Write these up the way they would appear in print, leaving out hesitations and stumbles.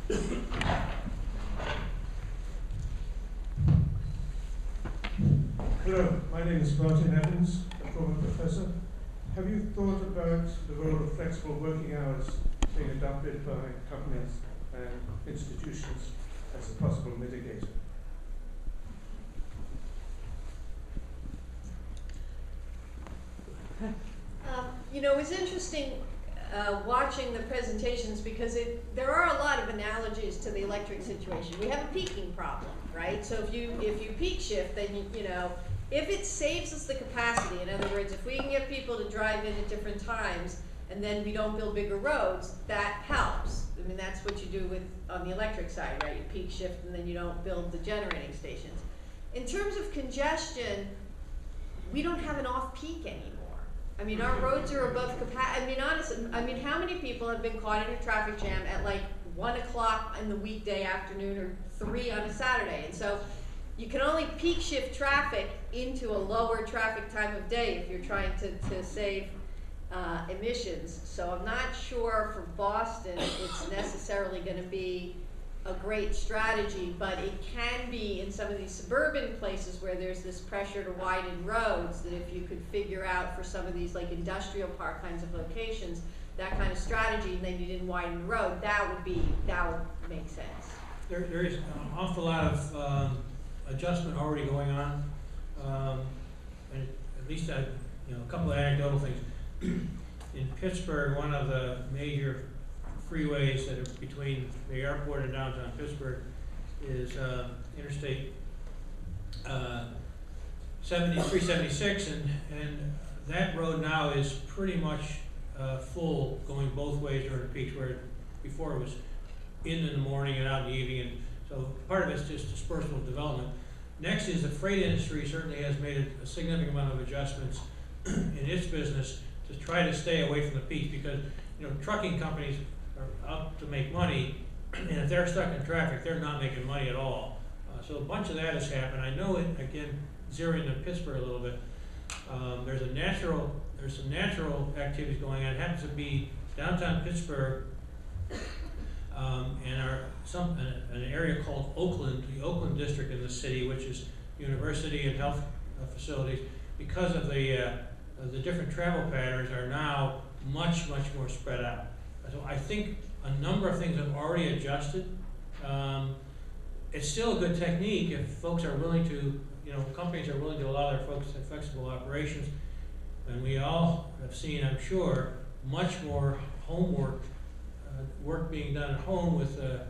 Hello, my name is Martin Evans, a former professor. Have you thought about the role of flexible working hours being adopted by companies and institutions as a possible mitigator? You know, it's interesting watching the presentations because there are a lot of analogies to the electric situation. We have a peaking problem, right? So if you peak shift, then you know, if it saves us the capacity, in other words, if we can get people to drive in at different times and then we don't build bigger roads, that helps. I mean, that's what you do with on the electric side, right? You peak shift and then you don't build the generating stations. In terms of congestion, we don't have an off-peak anymore. I mean, our roads are above capacity. I mean, honestly, I mean, how many people have been caught in a traffic jam at like 1 o'clock in the weekday afternoon or 3 on a Saturday? And so you can only peak shift traffic into a lower traffic time of day if you're trying to save emissions. So I'm not sure for Boston it's necessarily going to be a great strategy, but it can be in some of these suburban places where there's this pressure to widen roads, that if you could figure out for some of these like industrial park kinds of locations, that kind of strategy, and then you didn't widen the road, that would make sense. There is an awful lot of adjustment already going on, and at least a couple of anecdotal things. In Pittsburgh, one of the major freeways that are between the airport and downtown Pittsburgh is Interstate 376, and that road now is pretty much full going both ways during the peaks, where before it was in the morning and out in the evening, and so part of it's just dispersal development. Next is the freight industry certainly has made a significant amount of adjustments in its business to try to stay away from the peaks, because trucking companies are out to make money, and if they're stuck in traffic, they're not making money at all. So a bunch of that has happened. I know it, again, zeroing in Pittsburgh a little bit. There's some natural activities going on. It happens to be downtown Pittsburgh, and an area called Oakland, the Oakland district in the city, which is university and health facilities, because of the different travel patterns are now much more spread out. So I think a number of things have already adjusted. It's still a good technique if folks are willing to, companies are willing to allow their folks to have flexible operations. And we all have seen, I'm sure, much more homework, work being done at home with the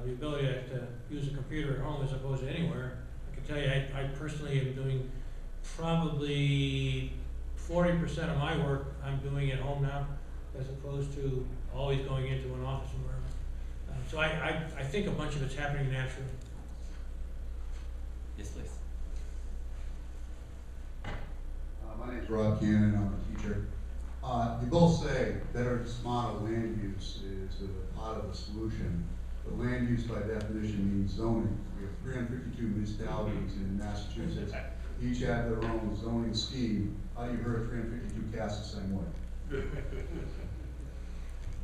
ability to use a computer at home as opposed to anywhere. I can tell you, I personally am doing probably 40% of my work I'm doing at home now, as opposed to always going into an office environment. So I think a bunch of it's happening naturally. Yes, please. My name is Rob Cannon, I'm a teacher. You both say better smart land use is a part of the solution, but land use by definition means zoning. We have 352 municipalities in Massachusetts. Each have their own zoning scheme. How do you hurt 352 cast the same way?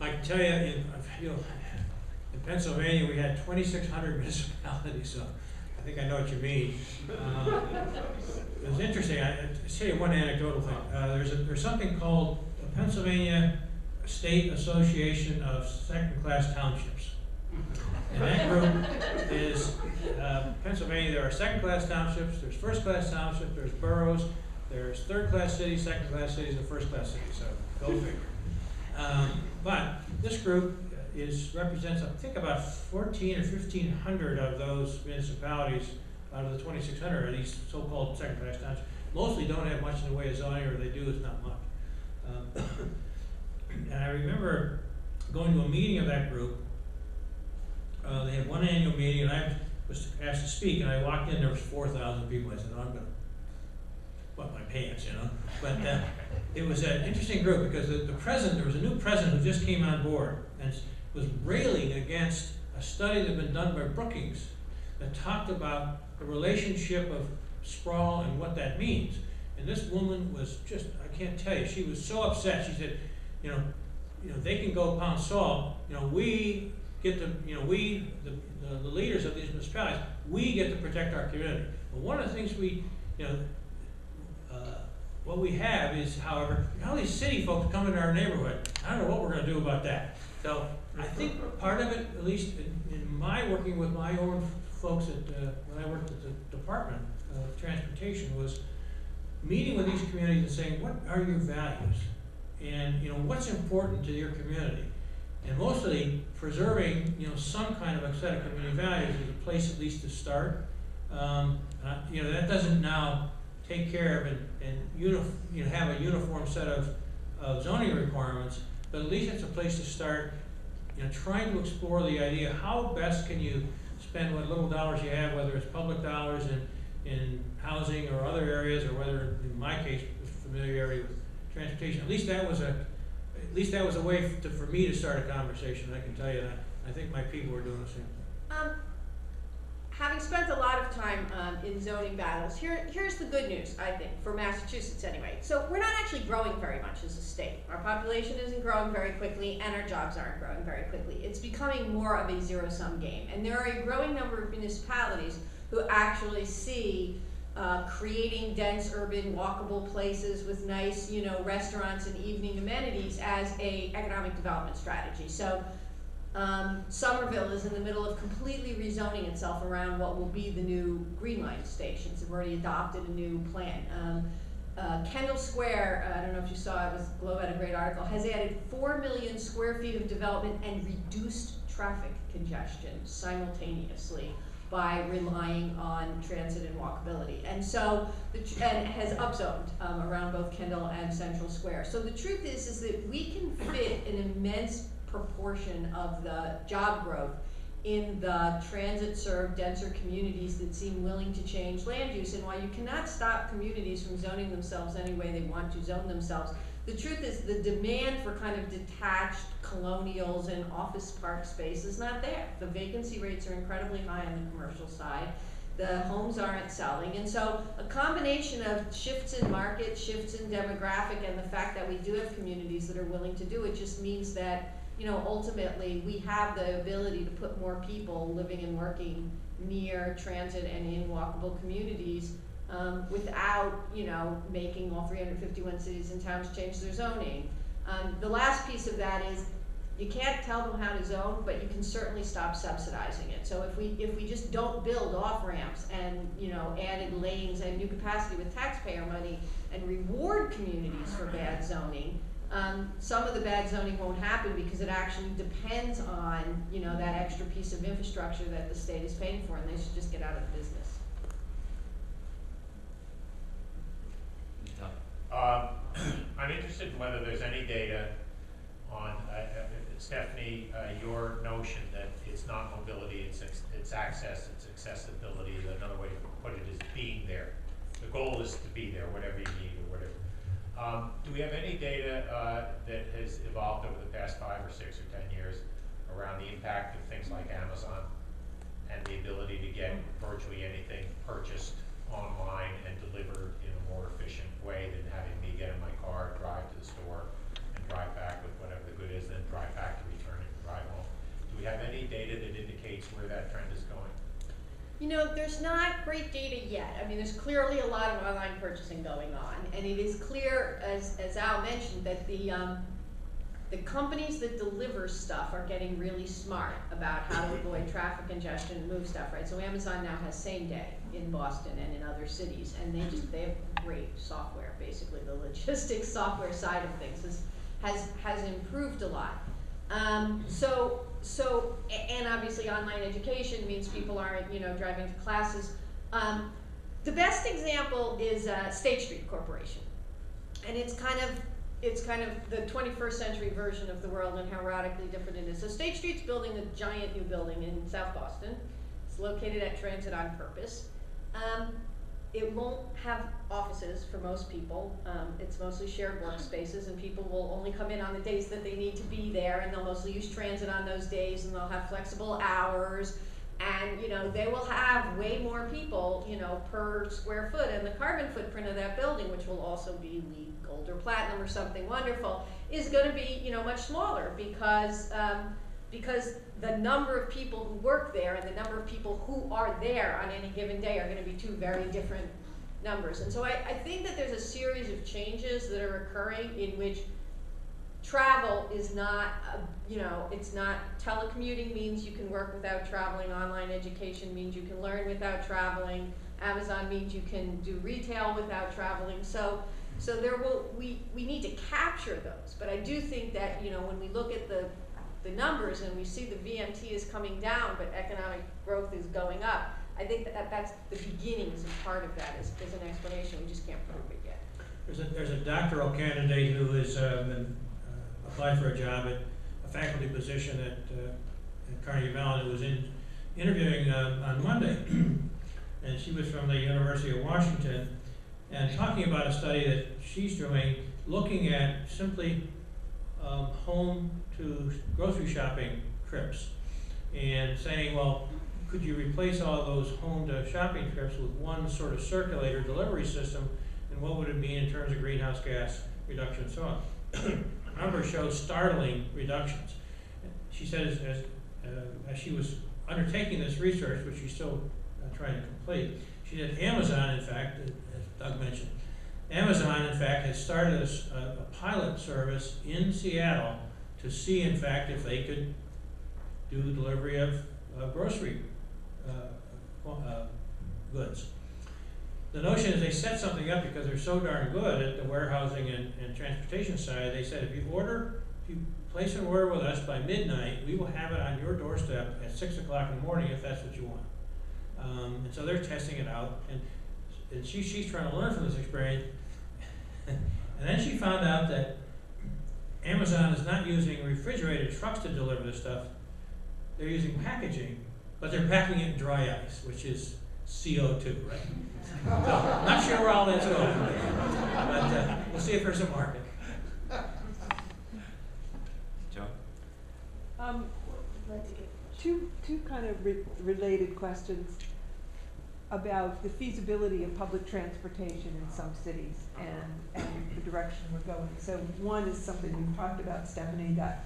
I can tell you, in Pennsylvania, we had 2,600 municipalities, so I think I know what you mean. It was interesting. I'll tell you one anecdotal thing. There's something called the Pennsylvania State Association of Second-Class Townships. And that group is Pennsylvania. There are second-class townships, there's first-class townships, there's boroughs, there's third-class cities, second-class cities, and first-class cities. So go figure. But this group represents, I think, about 1,400 or 1,500 of those municipalities out of the 2,600 are these so-called second-class townships. Mostly don't have much in the way of zoning, or they do, it's not much. And I remember going to a meeting of that group. They had one annual meeting, and I was asked to speak, and I walked in, there was 4,000 people. I said, oh, I'm going to butt my pants, But it was an interesting group, because the president, there was a new president who just came on board and was railing against a study that had been done by Brookings that talked about the relationship of sprawl and what that means. And this woman was just, I can't tell you, she was so upset. She said, they can go pound salt. We get to, you know, we, the leaders of these municipalities, we get to protect our community. But one of the things we, you know, what we have is, however, all these city folks come into our neighborhood. I don't know what we're gonna do about that. So I think part of it, at least in my working with my own folks at, when I worked at the Department of Transportation, was meeting with these communities and saying, what are your values? And, you know, what's important to your community? And mostly preserving, you know, some kind of a set of community values is a place at least to start. You know, that doesn't now take care of and have a uniform set of zoning requirements, but at least it's a place to start, you know, trying to explore the idea, how best can you spend what little dollars you have, whether it's public dollars in housing or other areas, or whether, in my case, with familiarity with transportation. At least that was a way for me to start a conversation. I can tell you that. I think my people are doing the same thing. Having spent a lot of time in zoning battles, here's the good news, I think, for Massachusetts anyway. So we're not actually growing very much as a state. Our population isn't growing very quickly, and our jobs aren't growing very quickly. It's becoming more of a zero-sum game. And there are a growing number of municipalities who actually see creating dense urban walkable places with nice, you know, restaurants and evening amenities as a economic development strategy. So Somerville is in the middle of completely rezoning itself around what will be the new Green Line stations. They've already adopted a new plan. Kendall Square, I don't know if you saw it, Globe had a great article, has added 4 million square feet of development and reduced traffic congestion simultaneously by relying on transit and walkability. And so, and has upzoned around both Kendall and Central Square. So the truth is that we can fit an immense proportion of the job growth in the transit-served, denser communities that seem willing to change land use. And while you cannot stop communities from zoning themselves any way they want to zone themselves, the truth is the demand for kind of detached colonials and office park space is not there. The vacancy rates are incredibly high on the commercial side. The homes aren't selling. And so a combination of shifts in market, shifts in demographic, and the fact that we do have communities that are willing to do it just means that, you know, ultimately we have the ability to put more people living and working near transit and in walkable communities without, you know, making all 351 cities and towns change their zoning. The last piece of that is you can't tell them how to zone, but you can certainly stop subsidizing it. So if we just don't build off ramps and, you know, added lanes and new capacity with taxpayer money and reward communities for bad zoning, some of the bad zoning won't happen because it actually depends on, you know, that extra piece of infrastructure that the state is paying for, and they should just get out of business. I'm interested in whether there's any data on, Stephanie, your notion that it's not mobility, it's access, it's accessibility. Another way to put it is being there. The goal is to be there, whatever you need or whatever. Do we have any data that has evolved over the past 5 or 6 or 10 years around the impact of things like Amazon and the ability to get virtually anything purchased online and delivered in a more efficient way than having me get in my car, drive to the store, and drive back with whatever the good is, then drive back to return it and drive home? Do we have any data that indicates where that trend is going? You know, there's not great data yet. I mean, there's clearly a lot of online purchasing going on, and it is clear, as Al mentioned, that the companies that deliver stuff are getting really smart about how to avoid traffic congestion and move stuff, right? So Amazon now has same day in Boston and in other cities, and they have great software. Basically, the logistics software side of things has improved a lot. So, and obviously online education means people aren't, you know, driving to classes. The best example is State Street Corporation, and it's kind of the 21st century version of the world and how radically different it is. So State Street's building a giant new building in South Boston. It's located at Transit on purpose. It won't have offices for most people. It's mostly shared workspaces, and people will only come in on the days that they need to be there, and they'll mostly use transit on those days, and they'll have flexible hours, and, you know, they will have way more people, you know, per square foot, and the carbon footprint of that building, which will also be LEED Gold or Platinum or something wonderful, is going to be, you know, much smaller because because the number of people who work there and the number of people who are there on any given day are gonna be two very different numbers. And so I think that there's a series of changes that are occurring in which travel is not, it's not, telecommuting means you can work without traveling, online education means you can learn without traveling, Amazon means you can do retail without traveling. So we need to capture those. But I do think that, when we look at the numbers and we see the VMT is coming down, but economic growth is going up, I think that's the beginnings of part of that is an explanation. We just can't prove it yet. There's a doctoral candidate who has applied for a job at a faculty position at Carnegie Mellon, who was interviewing on Monday, and she was from the University of Washington, and talking about a study that she's doing, looking at simply home to grocery shopping trips, and saying, well, could you replace all those home to shopping trips with one sort of circulator delivery system, and what would it mean in terms of greenhouse gas reduction and so on? Numbers show startling reductions. She said as she was undertaking this research, which she's still trying to complete, she said Amazon, in fact, as Doug mentioned, Amazon, in fact, has started a pilot service in Seattle to see, in fact, if they could do delivery of grocery goods. The notion is they set something up because they're so darn good at the warehousing and transportation side. They said if you place an order with us by midnight, we will have it on your doorstep at 6 o'clock in the morning if that's what you want. And so they're testing it out, and she's trying to learn from this experience. And then she found out that Amazon is not using refrigerated trucks to deliver this stuff. They're using packaging, but they're packing it in dry ice, which is CO2, right? So, not sure where all that's going, but we'll see if there's a market. Joe? Two kind of related questions about the feasibility of public transportation in some cities and the direction we're going. So one is something you've talked about, Stephanie, that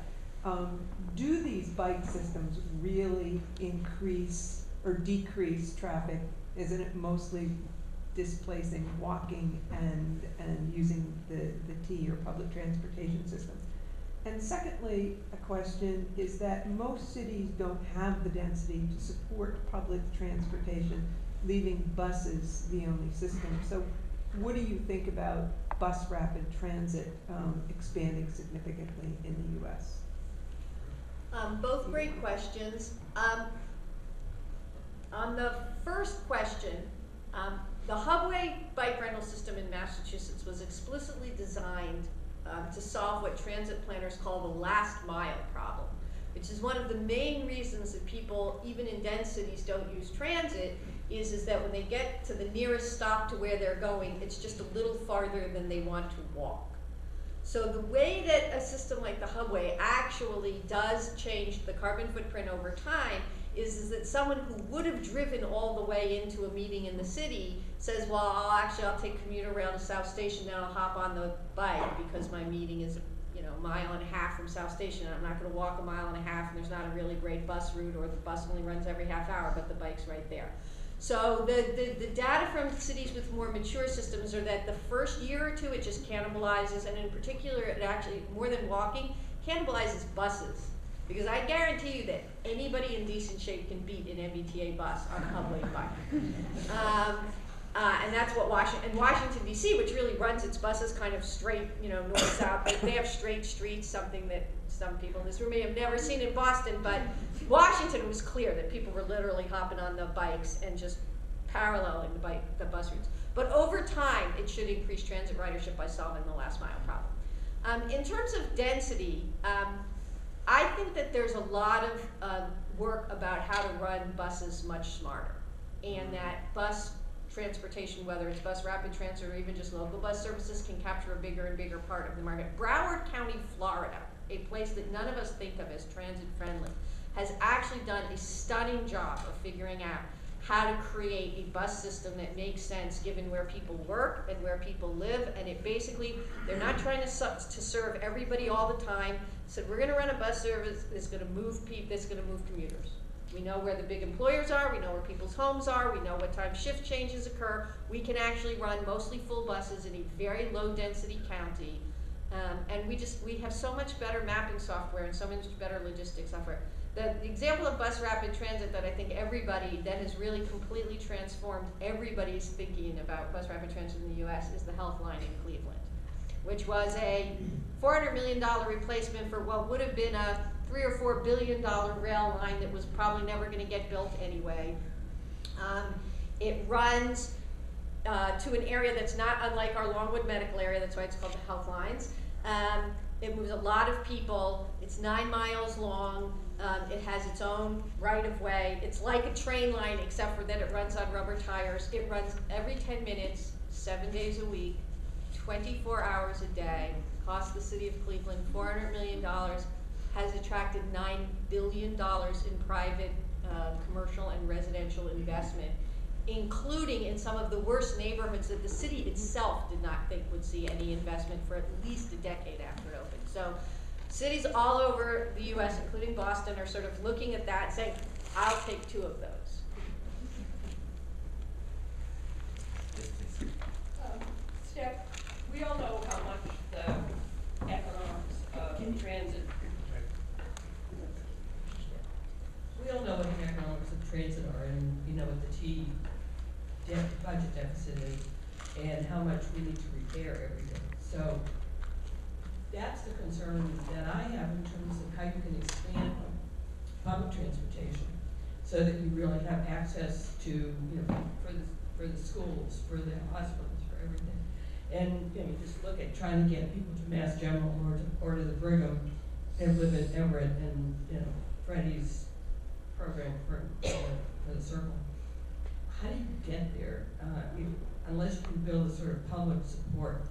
do these bike systems really increase or decrease traffic? Isn't it mostly displacing walking and using the T or public transportation systems? And secondly, a question is that most cities don't have the density to support public transportation, leaving buses the only system. So what do you think about bus rapid transit expanding significantly in the US? Both great questions. On the first question, the Hubway bike rental system in Massachusetts was explicitly designed to solve what transit planners call the last mile problem, which is one of the main reasons that people, even in dense cities, don't use transit, is that when they get to the nearest stop to where they're going, it's just a little farther than they want to walk. So the way that a system like the Hubway actually does change the carbon footprint over time is that someone who would have driven all the way into a meeting in the city says, well, I'll take commuter rail to South Station, then I'll hop on the bike because my meeting is a mile and a half from South Station. I'm not going to walk a mile and a half, and there's not a really great bus route, or the bus only runs every half hour, but the bike's right there. So the data from cities with more mature systems are that the first year or two it just cannibalizes, and in particular it actually, more than walking, cannibalizes buses. Because I guarantee you that anybody in decent shape can beat an MBTA bus on a Hubway bike. And that's what Washington DC, which really runs its buses kind of straight, north-south, they have straight streets, something that some people in this room may have never seen in Boston, but Washington was clear that people were literally hopping on the bikes and just paralleling the bus routes. But over time, it should increase transit ridership by solving the last mile problem. In terms of density, I think that there's a lot of work about how to run buses much smarter, and that bus transportation, whether it's bus rapid transit or even just local bus services, can capture a bigger and bigger part of the market. Broward County, Florida, a place that none of us think of as transit friendly, has actually done a stunning job of figuring out how to create a bus system that makes sense given where people work and where people live. And it basically, they're not trying to serve everybody all the time. said, we're gonna run a bus service that's gonna move commuters. We know where the big employers are, we know where people's homes are, we know what time shift changes occur. We can actually run mostly full buses in a very low-density county. And we have so much better mapping software and so much better logistics software. The example of bus rapid transit that I think that has really completely transformed everybody's thinking about bus rapid transit in the US is the Health Line in Cleveland, which was a $400 million replacement for what would have been a $3 or $4 billion rail line that was probably never going to get built anyway. It runs to an area that's not unlike our Longwood Medical area, that's why it's called the Health Lines. It moves a lot of people, it's 9 miles long, it has its own right-of-way. It's like a train line except for that it runs on rubber tires. It runs every 10 minutes, 7 days a week, 24 hours a day, costs the city of Cleveland $400 million, has attracted $9 billion in private commercial and residential investment, including in some of the worst neighborhoods that the city itself did not think would see any investment for at least a decade after it opened. So cities all over the US, including Boston, are sort of looking at that and saying, I'll take 2 of those. Steph, we all know how much the economics of transit. We all know what the economics of transit are, and you know what the budget deficit is, and how much we need to repair every day. So that's the concern that I have in terms of how you can expand public transportation so that you really have access to, for the schools, for the hospitals, for everything. And just look at trying to get people to Mass General or to the Brigham and live in Everett and Freddie's program for the Circle. How do you get there unless you can build a sort of public support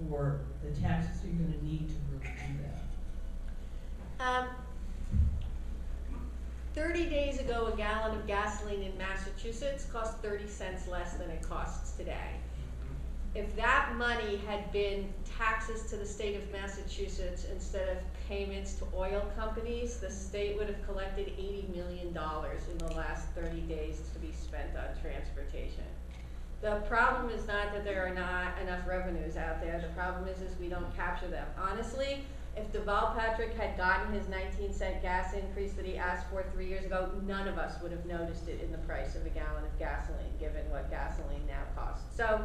for the taxes you're going to need to really do that? 30 days ago, a gallon of gasoline in Massachusetts cost 30 cents less than it costs today. If that money had been taxes to the state of Massachusetts instead of payments to oil companies, the state would have collected $80 million in the last 30 days to be spent on transportation. The problem is not that there are not enough revenues out there. The problem is we don't capture them. Honestly, if Deval Patrick had gotten his 19-cent gas increase that he asked for 3 years ago, none of us would have noticed it in the price of a gallon of gasoline, given what gasoline now costs. So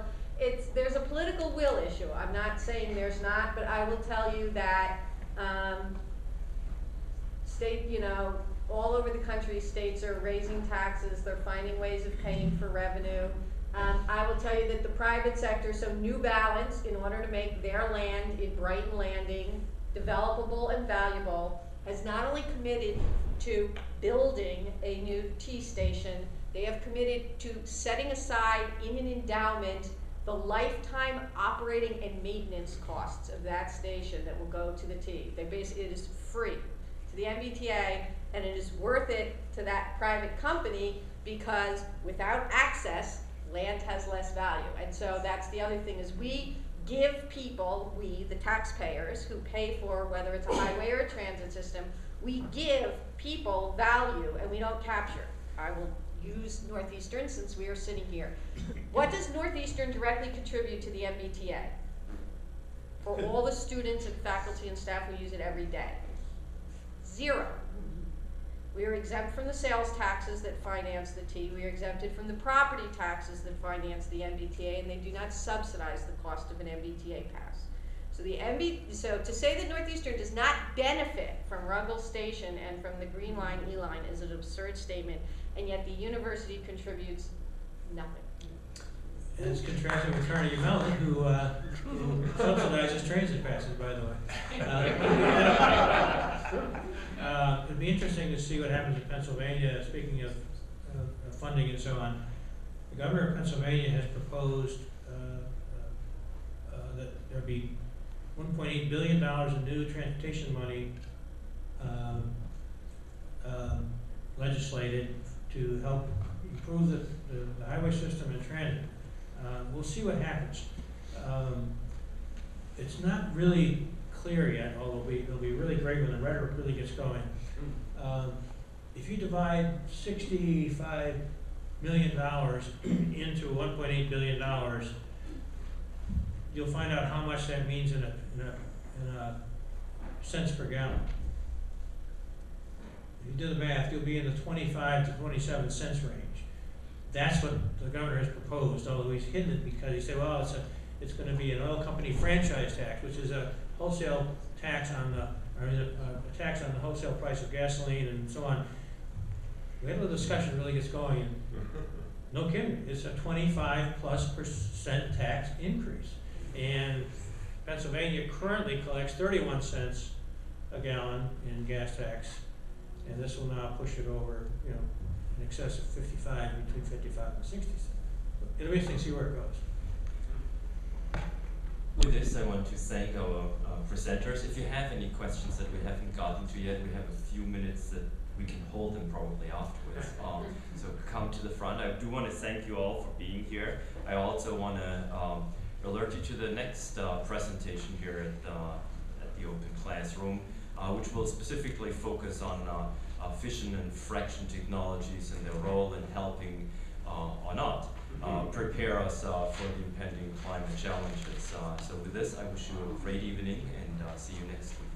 there's a political will issue. I'm not saying there's not, but I will tell you that all over the country, states are raising taxes. They're finding ways of paying for revenue. I will tell you that the private sector, so New Balance, in order to make their land in Brighton Landing developable and valuable, has not only committed to building a new T station, they have committed to setting aside in an endowment the lifetime operating and maintenance costs of that station that will go to the T. It is free to the MBTA, and it is worth it to that private company because without access, land has less value. And so that's the other thing is we give people, the taxpayers who pay for whether it's a highway or a transit system, we give people value and we don't capture. I will use Northeastern since we are sitting here. What does Northeastern directly contribute to the MBTA? For all the students and faculty and staff who use it every day? 0. We are exempt from the sales taxes that finance the T. We are exempted from the property taxes that finance the MBTA, and they do not subsidize the cost of an MBTA pass. So to say that Northeastern does not benefit from Ruggles Station and from the Green Line, E-Line is an absurd statement, and yet the university contributes nothing. As contrasted with Carnegie Mellon, who subsidizes transit passes, by the way. It'd be interesting to see what happens in Pennsylvania. Speaking of funding and so on, the governor of Pennsylvania has proposed that there be $1.8 billion in new transportation money legislated to help improve the highway system and transit. We'll see what happens. It's not really clear yet, although it'll be really great when the rhetoric really gets going. If you divide $65 million into $1.8 billion, you'll find out how much that means in a cents per gallon. If you do the math, you'll be in the 25 to 27 cents range. That's what the governor has proposed, although he's hidden it because he said, well, it's going to be an oil company franchise tax, which is a wholesale tax on a tax on the wholesale price of gasoline and so on. Wait till the discussion really gets going, and no kidding, it's a 25+% tax increase. And Pennsylvania currently collects 31 cents a gallon in gas tax, and this will now push it over, you know, in excess of 55, between 55 and 60 cents. It'll be interesting to see where it goes. With this, I want to thank our presenters. If you have any questions that we haven't gotten to yet, we have a few minutes that we can hold them probably afterwards. So come to the front. I do want to thank you all for being here. I also want to alert you to the next presentation here at the Open Classroom, which will specifically focus on fission and fraction technologies and their role in helping or not prepare us for the impending climate challenges. So with this, I wish you a great evening and see you next week.